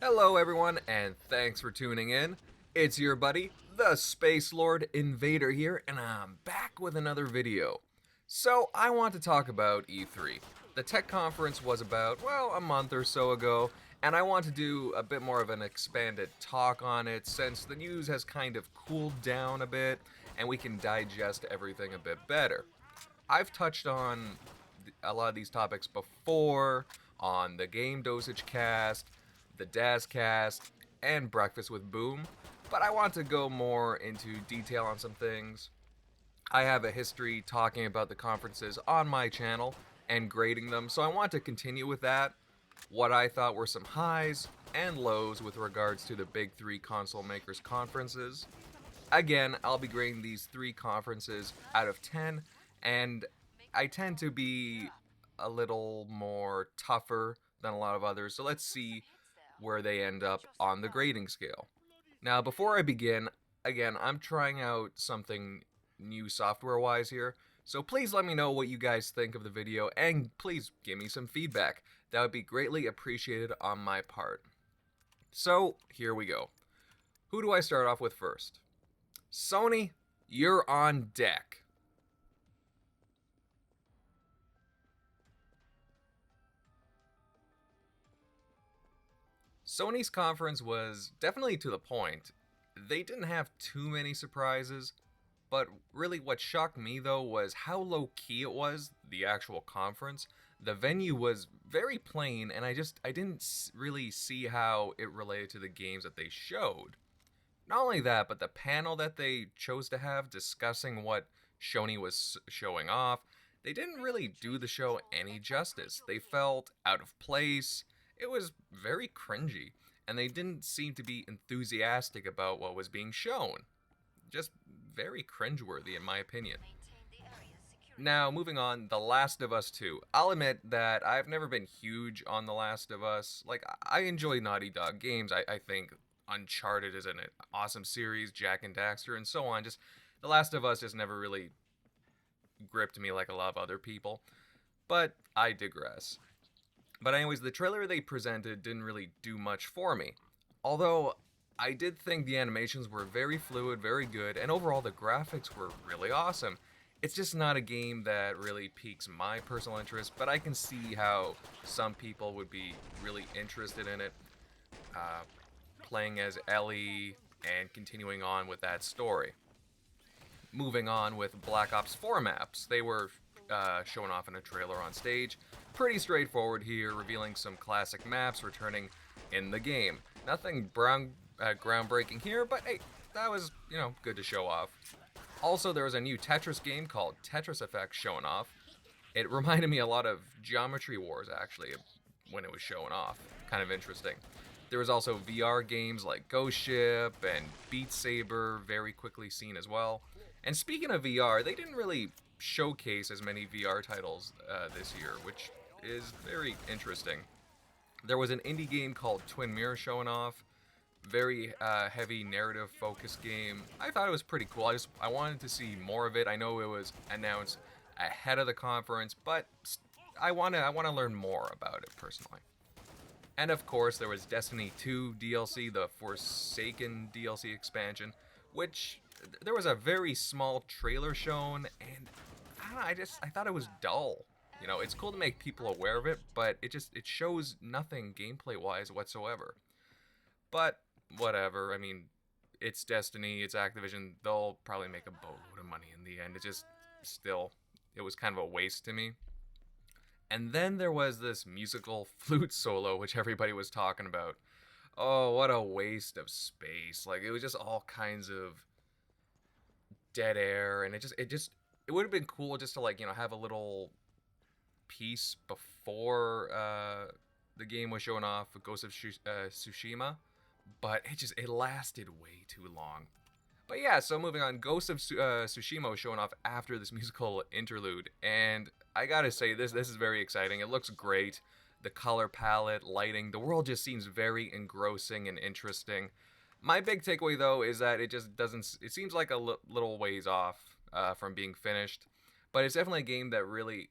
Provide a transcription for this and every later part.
Hello, everyone, and thanks for tuning in. It's your buddy, the Space Lord Invader here, and I'm back with another video. So, I want to talk about E3. The tech conference was about, well, a month or so ago, and I want to do a bit more of an expanded talk on it since the news has kind of cooled down a bit and we can digest everything a bit better. I've touched on a lot of these topics before on the Game Dosage Cast, the Daz Cast, and Breakfast with Boom, but I want to go more into detail on some things. I have a history talking about the conferences on my channel and grading them, so I want to continue with that. What I thought were some highs and lows with regards to the big three console makers conferences. Again, I'll be grading these three conferences out of 10, and I tend to be a little more tougher than a lot of others, so let's see where they end up on the grading scale. Now, before I begin, again, I'm trying out something new software wise here, so please let me know what you guys think of the video and please give me some feedback. That would be greatly appreciated on my part. So, here we go. Who do I start off with first? Sony, you're on deck. Sony's conference was definitely to the point. They didn't have too many surprises, but really what shocked me though was how low key it was, the actual conference. The venue was very plain and I didn't really see how it related to the games that they showed. Not only that, but the panel that they chose to have discussing what Sony was showing off, they didn't really do the show any justice. They felt out of place. It was very cringy, and they didn't seem to be enthusiastic about what was being shown. Just very cringeworthy, in my opinion. Now, moving on, The Last of Us 2. I'll admit that I've never been huge on The Last of Us. Like, I enjoy Naughty Dog games. I think Uncharted is an awesome series, Jack and Daxter, and so on. Just The Last of Us just never really gripped me like a lot of other people. But I digress. But anyways, the trailer they presented didn't really do much for me. Although I did think the animations were very fluid, very good, and overall the graphics were really awesome. It's just not a game that really piques my personal interest, but I can see how some people would be really interested in it. Uh, Playing as Ellie and continuing on with that story. Moving on with Black Ops 4 maps, they were shown off in a trailer on stage. Pretty straightforward here, revealing some classic maps returning in the game. Nothing groundbreaking here, but hey, that was, good to show off. Also, there was a new Tetris game called Tetris Effect showing off. It reminded me a lot of Geometry Wars, actually, when it was showing off. Kind of interesting. There was also VR games like Ghost Ship and Beat Saber, very quickly seen as well. And speaking of VR, they didn't really showcase as many VR titles this year, which is very interesting. There was an indie game called Twin Mirror showing off. Very heavy narrative focused game. I thought it was pretty cool. I wanted to see more of it. I know it was announced ahead of the conference, but I want to learn more about it personally. And of course, there was Destiny 2 DLC, the Forsaken DLC expansion, which there was a very small trailer shown, and I don't know, I thought it was dull. It's cool to make people aware of it, but it shows nothing gameplay wise whatsoever. But whatever. I mean, it's Destiny, it's Activision. They'll probably make a boatload of money in the end. It was kind of a waste to me. And then there was this musical flute solo, which everybody was talking about. Oh, what a waste of space. Like, it was just all kinds of dead air, and it would have been cool just to, like, have a little piece before the game was showing off Ghost of Tsushima, but it lasted way too long. But yeah, so moving on, Ghost of Tsushima was showing off after this musical interlude, and I gotta say, this is very exciting. It looks great. The color palette, lighting, the world just seems very engrossing and interesting. My big takeaway, though, is that it just doesn't, it seems like a little ways off from being finished, but it's definitely a game that really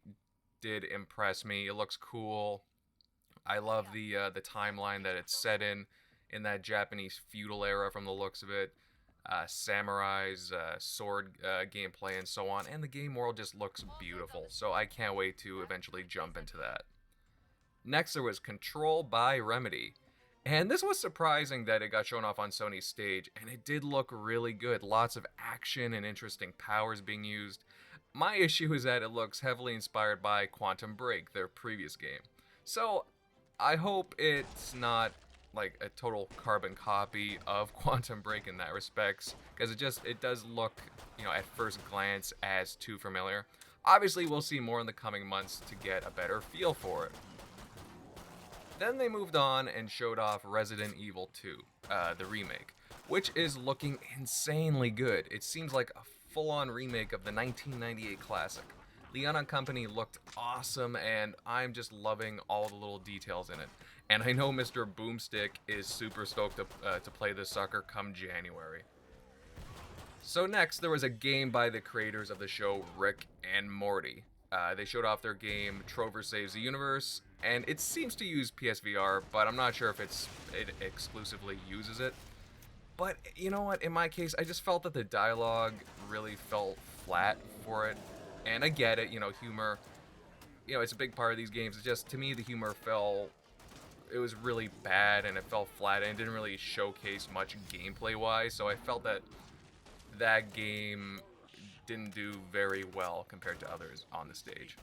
did impress me. It looks cool. I love the timeline that it's set in that Japanese feudal era from the looks of it. Samurais, sword gameplay, and so on. And the game world just looks beautiful. So I can't wait to eventually jump into that. Next, there was Control by Remedy. And this was surprising that it got shown off on Sony's stage, and it did look really good. Lots of action and interesting powers being used. My issue is that it looks heavily inspired by Quantum Break, their previous game. So I hope it's not like a total carbon copy of Quantum Break in that respects, because it does look, at first glance as too familiar. Obviously, we'll see more in the coming months to get a better feel for it. Then they moved on and showed off Resident Evil 2, the remake, which is looking insanely good. It seems like a full-on remake of the 1998 classic. Leon and Company looked awesome, and I'm just loving all the little details in it. And I know Mr. Boomstick is super stoked to play this sucker come January. So next, there was a game by the creators of the show Rick and Morty. They showed off their game Trover Saves the Universe, and it seems to use PSVR, but I'm not sure if it exclusively uses it. But you know what, in my case, I just felt that the dialogue really felt flat for it. And I get it, humor, it's a big part of these games. It's just, to me, the humor it was really bad, and it fell flat, and it didn't really showcase much gameplay-wise, so I felt that game didn't do very well compared to others on the stage.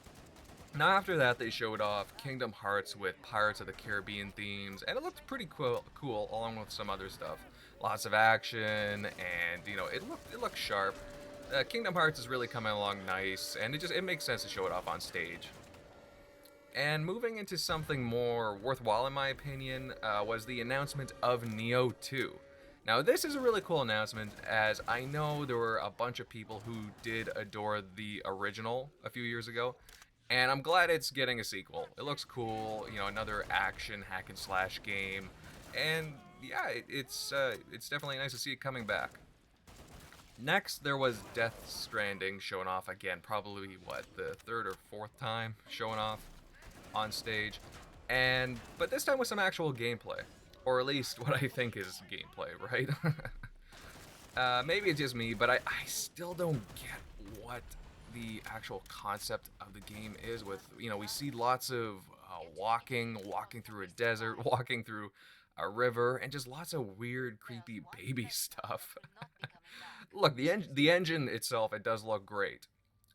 Now after that, they showed off Kingdom Hearts with Pirates of the Caribbean themes, and it looked pretty cool along with some other stuff. Lots of action, and it looked sharp. Kingdom Hearts is really coming along nice, and it makes sense to show it off on stage. And moving into something more worthwhile in my opinion, was the announcement of Nioh 2. Now this is a really cool announcement, as I know there were a bunch of people who did adore the original a few years ago, and I'm glad it's getting a sequel. It looks cool, another action hack and slash game, and yeah, it's definitely nice to see it coming back. Next, there was Death Stranding showing off again, probably the third or fourth time showing off on stage, but this time with some actual gameplay, or at least what I think is gameplay, right? Maybe it's just me, but I still don't get what the actual concept of the game is. With we see lots of walking through a desert, walking through a river, and just lots of weird, creepy baby stuff. Look, the engine itself, it does look great,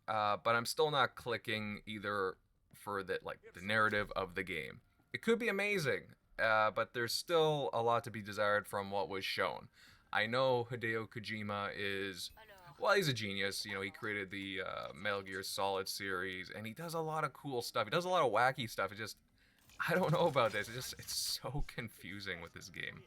but I'm still not clicking either for the narrative of the game. It could be amazing, but there's still a lot to be desired from what was shown. I know Hideo Kojima he's a genius. He created the Metal Gear Solid series, and he does a lot of cool stuff. He does a lot of wacky stuff. I don't know about this. It's so confusing with this game.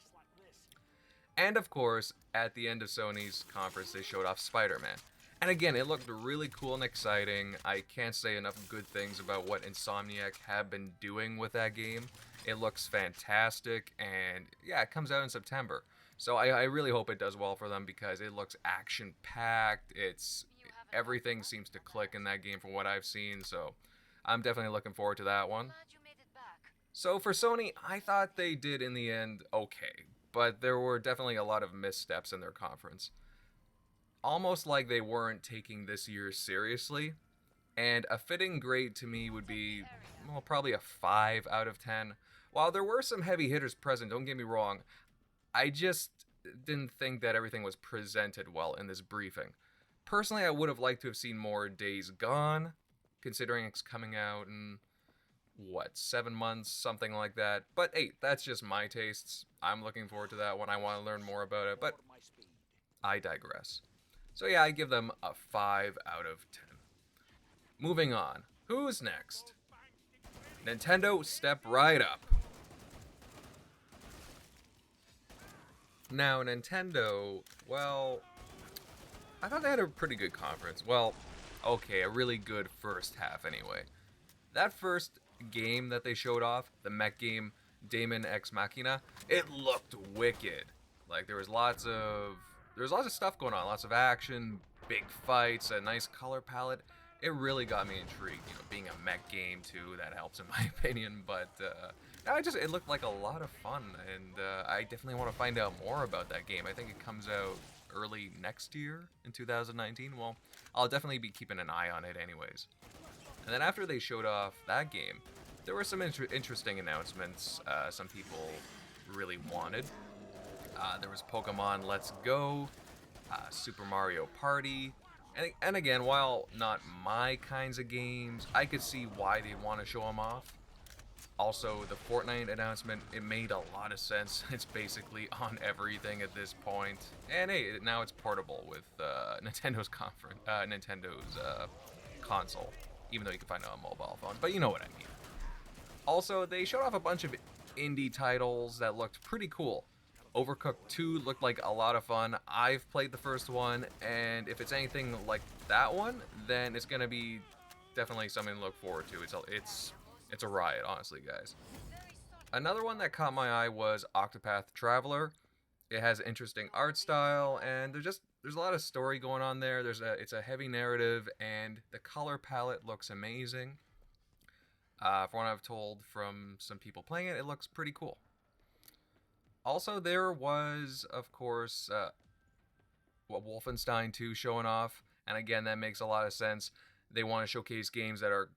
And of course, at the end of Sony's conference, they showed off Spider-Man. And again, it looked really cool and exciting. I can't say enough good things about what Insomniac have been doing with that game. It looks fantastic, and yeah, it comes out in September. So I really hope it does well for them, because it looks action-packed. Everything seems to click in that game from what I've seen, so I'm definitely looking forward to that one. So for Sony, I thought they did in the end okay, but there were definitely a lot of missteps in their conference. Almost like they weren't taking this year seriously, and a fitting grade to me would be, probably a 5 out of 10. While there were some heavy hitters present, don't get me wrong, I just didn't think that everything was presented well in this briefing. Personally, I would have liked to have seen more Days Gone, considering it's coming out in 7 months, something like that. But hey, that's just my tastes. I'm looking forward to that one. I want to learn more about it, but I digress. So yeah, I give them a 5 out of 10. Moving on. Who's next? Nintendo, step right up. Now, Nintendo, I thought they had a pretty good conference. Okay, a really good first half anyway. That first game that they showed off, the mech game Daemon X Machina, it looked wicked. There was lots of stuff going on, lots of action, big fights, a nice color palette. It really got me intrigued. Being a mech game too, that helps in my opinion. But it looked like a lot of fun, and I definitely want to find out more about that game. I think it comes out early next year in 2019. Well, I'll definitely be keeping an eye on it anyways. And then after they showed off that game, there were some interesting announcements some people really wanted. There was Pokemon Let's Go, Super Mario Party, and again, while not my kinds of games, I could see why they want to show them off. Also, the Fortnite announcement, it made a lot of sense. It's basically on everything at this point. And hey, now it's portable with Nintendo's console, even though you can find it on mobile phones. But you know what I mean. Also, they showed off a bunch of indie titles that looked pretty cool. Overcooked 2 looked like a lot of fun. I've played the first one, and if it's anything like that one, then it's gonna be definitely something to look forward to. It's a riot, honestly, guys. Another one that caught my eye was Octopath Traveler. It has interesting art style, and there's a lot of story going on there. It's a heavy narrative, and the color palette looks amazing. From what I've told from some people playing it, it looks pretty cool. Also, there was, of course, Wolfenstein 2 showing off, and again, that makes a lot of sense. They want to showcase games that are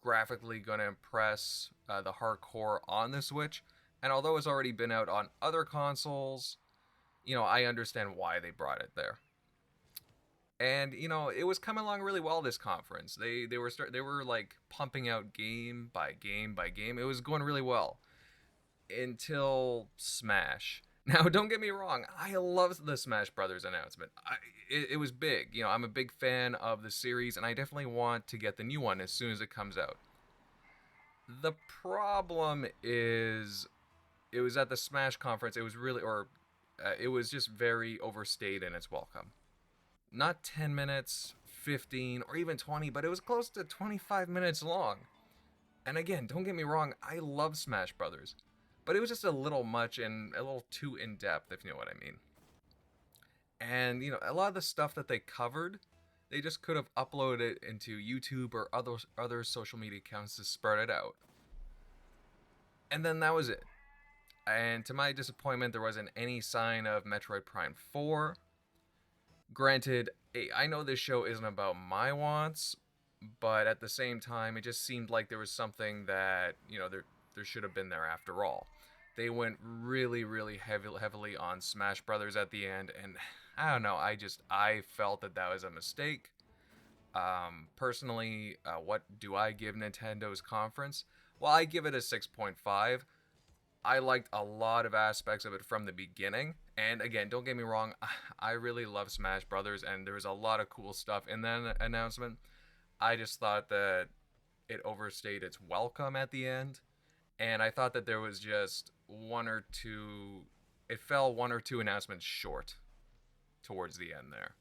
graphically going to impress the hardcore on the Switch. And although it's already been out on other consoles, I understand why they brought it there. And it was coming along really well this conference. They were like pumping out game by game by game. It was going really well until Smash. Now, don't get me wrong, I love the Smash Brothers announcement. It was big. I'm a big fan of the series, and I definitely want to get the new one as soon as it comes out. The problem is, it was at the Smash conference. It was just very overstayed in its welcome. Not 10 minutes, 15, or even 20, but it was close to 25 minutes long. And again, don't get me wrong, I love Smash Brothers. But it was just a little much and a little too in-depth, if you know what I mean. And, a lot of the stuff that they covered, they just could have uploaded it into YouTube or other social media accounts to spread it out. And then that was it. And to my disappointment, there wasn't any sign of Metroid Prime 4. Granted, I know this show isn't about my wants, but at the same time, it just seemed like there was something that, there should have been there after all. They went really, really heavily on Smash Brothers at the end, and I don't know. I felt that was a mistake. Personally, what do I give Nintendo's conference? Well, I give it a 6.5. I liked a lot of aspects of it from the beginning, and again, don't get me wrong, I really love Smash Brothers, and there was a lot of cool stuff in that announcement. I just thought that it overstayed its welcome at the end. And I thought that there was just it fell one or two announcements short towards the end there.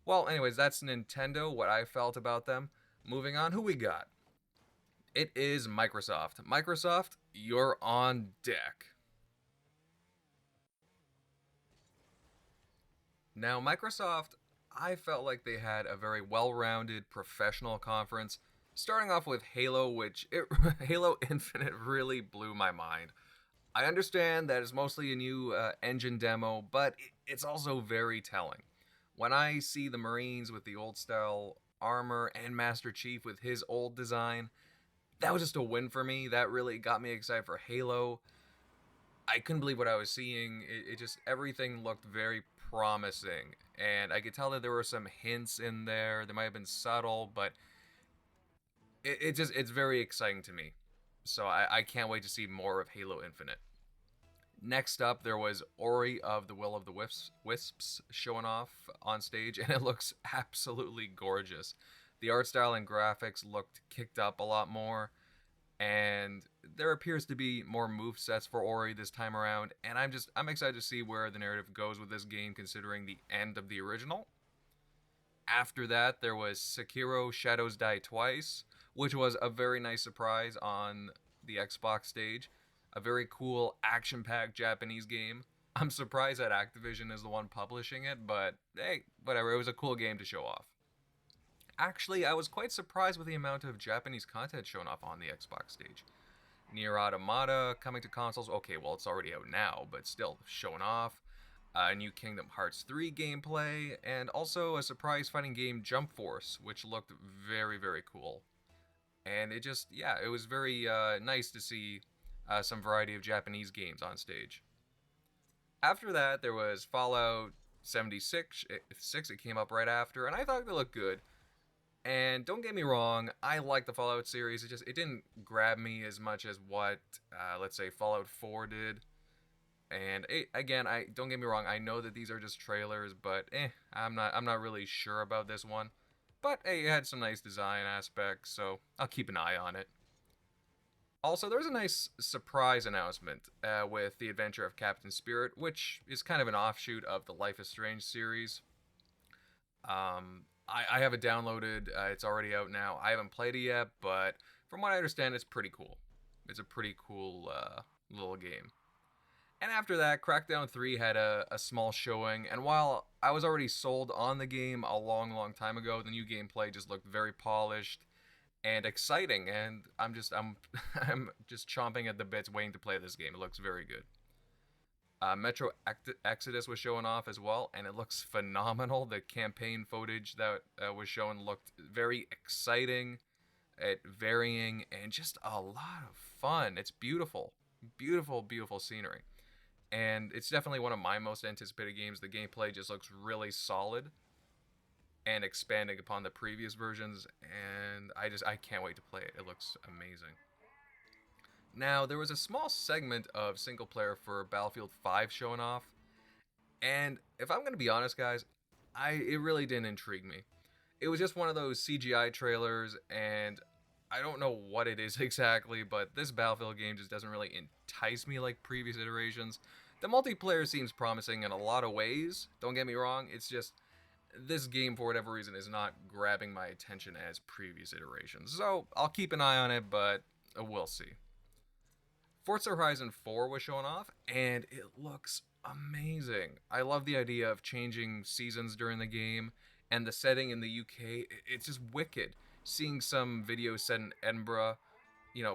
Well, anyways, that's Nintendo, what I felt about them. Moving on, who we got? It is Microsoft. Microsoft, you're on deck. Now, Microsoft, I felt like they had a very well-rounded professional conference. Starting off with Halo, Halo Infinite really blew my mind. I understand that it's mostly a new engine demo, but it's also very telling. When I see the Marines with the old style armor and Master Chief with his old design, that was just a win for me. That really got me excited for Halo. I couldn't believe what I was seeing. It just, everything looked very promising. And I could tell that there were some hints in there. They might have been subtle, but it's very exciting to me. So I can't wait to see more of Halo Infinite. Next up, there was Ori of the Will of the Wisps showing off on stage, and it looks absolutely gorgeous. The art style and graphics looked kicked up a lot more, and there appears to be more movesets for Ori this time around, and I'm excited to see where the narrative goes with this game considering the end of the original. After that, there was Sekiro Shadows Die Twice, which was a very nice surprise on the Xbox stage. A very cool, action-packed Japanese game. I'm surprised that Activision is the one publishing it, but hey, whatever, it was a cool game to show off. Actually, I was quite surprised with the amount of Japanese content shown off on the Xbox stage. Nier Automata coming to consoles. Okay, well, it's already out now, but still showing off. New Kingdom Hearts 3 gameplay, and also a surprise fighting game Jump Force, which looked very, very cool. And it just, yeah, it was very nice to see some variety of Japanese games on stage. After that, there was Fallout 76. It came up right after, and I thought it looked good. And don't get me wrong, I like the Fallout series. It didn't grab me as much as what let's say Fallout 4 did. And again, I don't get me wrong, I know that these are just trailers, but I'm not really sure about this one. But hey, it had some nice design aspects, so I'll keep an eye on it. Also, there was a nice surprise announcement with the adventure of Captain Spirit, which is kind of an offshoot of the Life is Strange series. I have it downloaded. It's already out now. I haven't played it yet, but from what I understand, it's pretty cool. It's a pretty cool little game. And after that, Crackdown 3 had a small showing, and while I was already sold on the game a long, long time ago, the new gameplay just looked very polished and exciting, and I'm just chomping at the bits waiting to play this game. It looks very good. Metro Exodus was showing off as well, and it looks phenomenal. The campaign footage that was shown looked very exciting, varying, and just a lot of fun. It's beautiful, beautiful, beautiful scenery, and it's definitely one of my most anticipated games. The gameplay just looks really solid and expanding upon the previous versions, and I can't wait to play it. It looks amazing. Now, there was a small segment of single player for Battlefield 5 showing off, and if I'm going to be honest, guys, it really didn't intrigue me. It was just one of those CGI trailers, and I don't know what it is exactly, but this Battlefield game just doesn't really entice me like previous iterations. The multiplayer seems promising in a lot of ways, don't get me wrong, it's just this game, for whatever reason, is not grabbing my attention as previous iterations. So I'll keep an eye on it, but we'll see. Forza Horizon 4 was shown off, and it looks amazing. I love the idea of changing seasons during the game, and the setting in the UK, it's just wicked. Seeing some videos set in Edinburgh,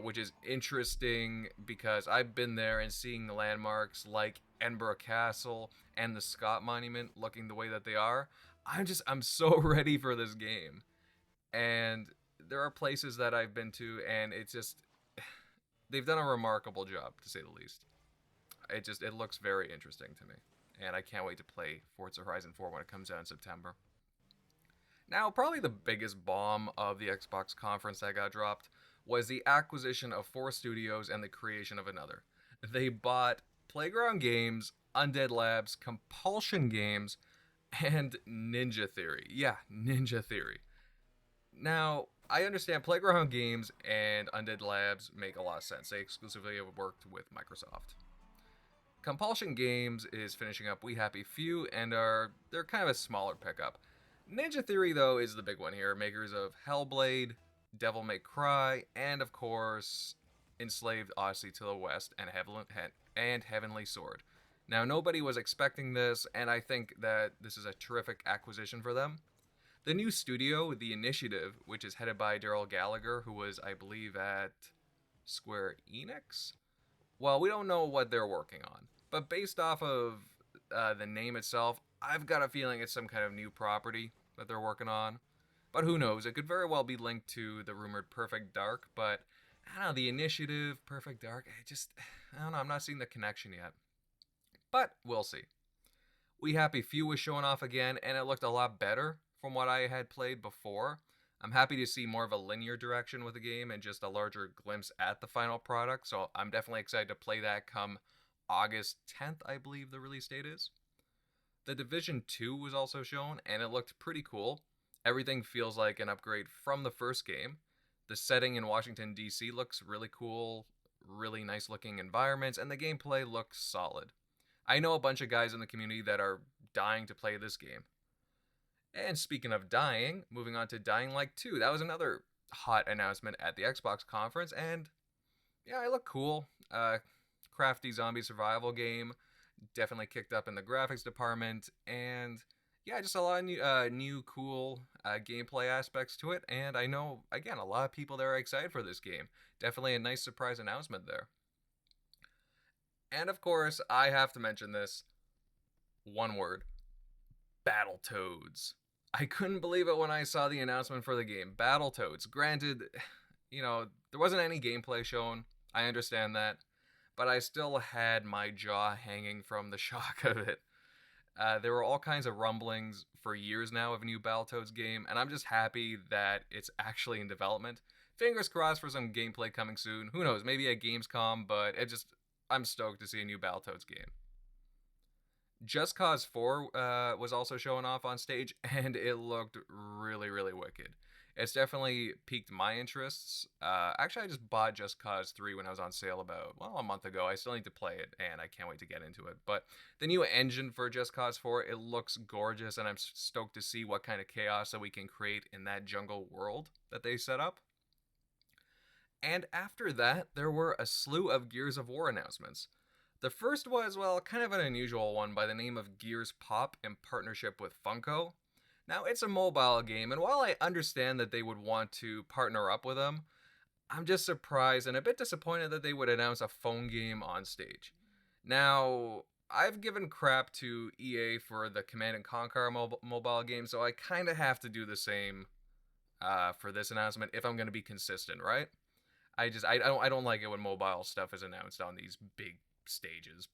which is interesting because I've been there, and seeing the landmarks like Edinburgh Castle and the Scott Monument looking the way that they are, I'm so ready for this game. And there are places that I've been to, and it's just they've done a remarkable job, to say the least. It looks very interesting to me, and I can't wait to play Forza Horizon 4 when it comes out in September. Now, probably the biggest bomb of the Xbox conference that got dropped was the acquisition of 4 studios and the creation of another. They bought Playground Games, Undead Labs, Compulsion Games, and Ninja Theory. Yeah, Ninja Theory. Now, I understand Playground Games and Undead Labs make a lot of sense. They exclusively have worked with Microsoft. Compulsion Games is finishing up We Happy Few, and they're kind of a smaller pickup. Ninja Theory, though, is the big one here. Makers of Hellblade, Devil May Cry, and of course, Enslaved Odyssey to the West and Heavenly Sword. Now, nobody was expecting this, and I think that this is a terrific acquisition for them. The new studio, The Initiative, which is headed by Daryl Gallagher, who was, I believe, at Square Enix? Well, we don't know what they're working on, but based off of the name itself, I've got a feeling it's some kind of new property that they're working on. But who knows? It could very well be linked to the rumored Perfect Dark, but I don't know, The Initiative, Perfect Dark, I don't know, I'm not seeing the connection yet. But we'll see. We Happy Few was showing off again, and it looked a lot better from what I had played before. I'm happy to see more of a linear direction with the game and just a larger glimpse at the final product, so I'm definitely excited to play that come August 10th, I believe the release date is. The Division 2 was also shown, and it looked pretty cool. Everything feels like an upgrade from the first game. The setting in Washington, D.C. looks really cool, really nice looking environments, and the gameplay looks solid. I know a bunch of guys in the community that are dying to play this game. And speaking of dying, moving on to Dying Light 2. That was another hot announcement at the Xbox conference, and yeah, it looked cool. Crafty zombie survival game, definitely kicked up in the graphics department, and Yeah, just a lot of new cool gameplay aspects to it, and I know again a lot of people that are excited for this game. Definitely a nice surprise announcement there. And of course, I have to mention this one word: Battletoads. I couldn't believe it when I saw the announcement for the game, Battletoads. Granted, there wasn't any gameplay shown. I understand that, but I still had my jaw hanging from the shock of it. There were all kinds of rumblings for years now of a new Battletoads game, and I'm just happy that it's actually in development. Fingers crossed for some gameplay coming soon. Who knows? Maybe at Gamescom, but I'm stoked to see a new Battletoads game. Just Cause 4 was also showing off on stage, and it looked really, really wicked. It's definitely piqued my interests. Actually, I just bought Just Cause 3 when I was on sale about, well, a month ago. I still need to play it, and I can't wait to get into it. But the new engine for Just Cause 4, it looks gorgeous, and I'm stoked to see what kind of chaos that we can create in that jungle world that they set up. And after that, there were a slew of Gears of War announcements. The first was, well, kind of an unusual one by the name of Gears Pop in partnership with Funko. Now, it's a mobile game, and while I understand that they would want to partner up with them, I'm just surprised and a bit disappointed that they would announce a phone game on stage. Now, I've given crap to EA for the Command and Conquer mobile game, so I kind of have to do the same for this announcement if I'm going to be consistent, right? I don't like it when mobile stuff is announced on these big stages.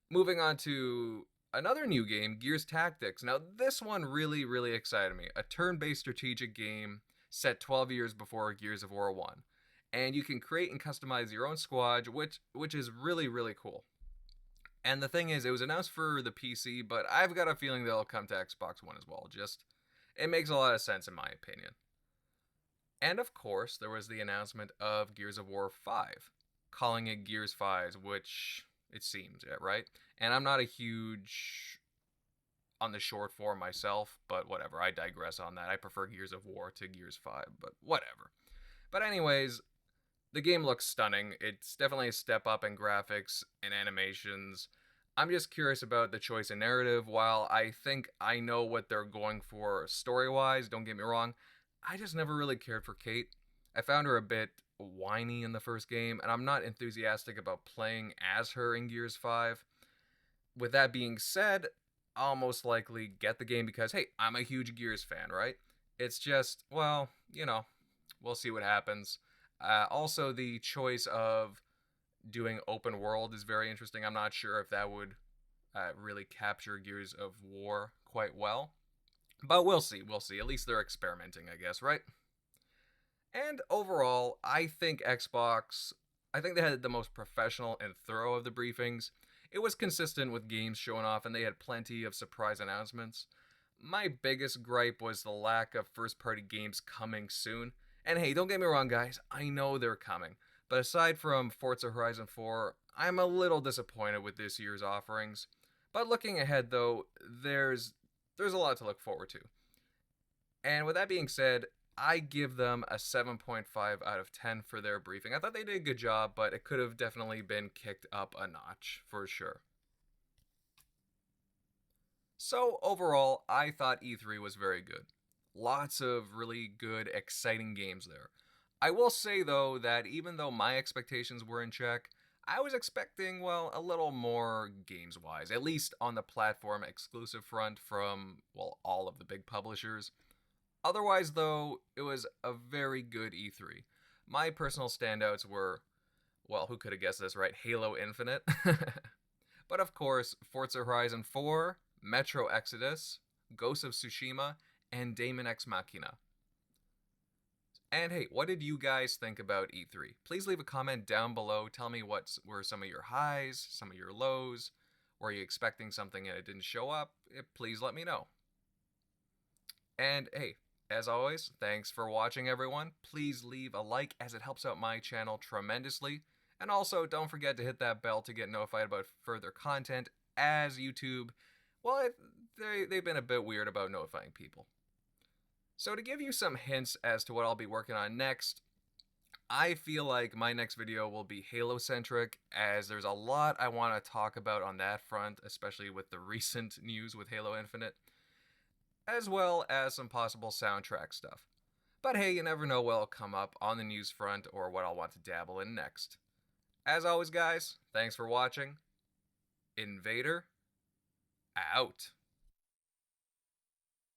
Moving on to another new game, Gears Tactics. Now, this one really excited me. A turn-based strategic game set 12 years before Gears of War 1. And you can create and customize your own squad, which is really cool. And the thing is, it was announced for the PC, but I've got a feeling they'll come to Xbox One as well. Just it makes a lot of sense in my opinion. And of course, there was the announcement of Gears of War 5, calling it Gears 5, which it seems, right? And I'm not a huge on the short form myself, but whatever. I digress on that. I prefer Gears of War to Gears 5, but whatever. But anyways, the game looks stunning. It's definitely a step up in graphics and animations. I'm just curious about the choice in narrative. While I think I know what they're going for story-wise, don't get me wrong, I just never really cared for Kate. I found her a bit whiny in the first game, and I'm not enthusiastic about playing as her in Gears 5. With that being said, I'll most likely get the game because, hey, I'm a huge Gears fan, right? It's just, well, we'll see what happens. Also, the choice of doing open world is very interesting. I'm not sure if that would really capture Gears of War quite well. But we'll see. We'll see. At least they're experimenting, I guess, right? And overall, I think they had the most professional and thorough of the briefings. It was consistent with games showing off, and they had plenty of surprise announcements. My biggest gripe was the lack of first party games coming soon. And hey, don't get me wrong, guys, I know they're coming. But aside from Forza Horizon 4, I'm a little disappointed with this year's offerings. But looking ahead, though, there's a lot to look forward to. And with that being said, I give them a 7.5 out of 10 for their briefing. I thought they did a good job, but it could have definitely been kicked up a notch, for sure. So, overall, I thought E3 was very good. Lots of really good, exciting games there. I will say, though, that even though my expectations were in check, I was expecting, well, a little more games wise, at least on the platform exclusive front from, well, all of the big publishers. Otherwise, though, it was a very good E3. My personal standouts were, well, who could have guessed this, right? Halo Infinite. But of course, Forza Horizon 4, Metro Exodus, Ghost of Tsushima, and Daemon X Machina. And hey, what did you guys think about E3? Please leave a comment down below. Tell me what were some of your highs, some of your lows. Were you expecting something and it didn't show up? Please let me know. And hey, as always, thanks for watching, everyone. Please leave a like as it helps out my channel tremendously. And also, don't forget to hit that bell to get notified about further content, as YouTube, well, they've been a bit weird about notifying people. So to give you some hints as to what I'll be working on next, I feel like my next video will be Halo centric, as there's a lot I want to talk about on that front, especially with the recent news with Halo Infinite, as well as some possible soundtrack stuff. But hey, you never know what'll come up on the news front or what I'll want to dabble in next. As always, guys, thanks for watching. Invader, out.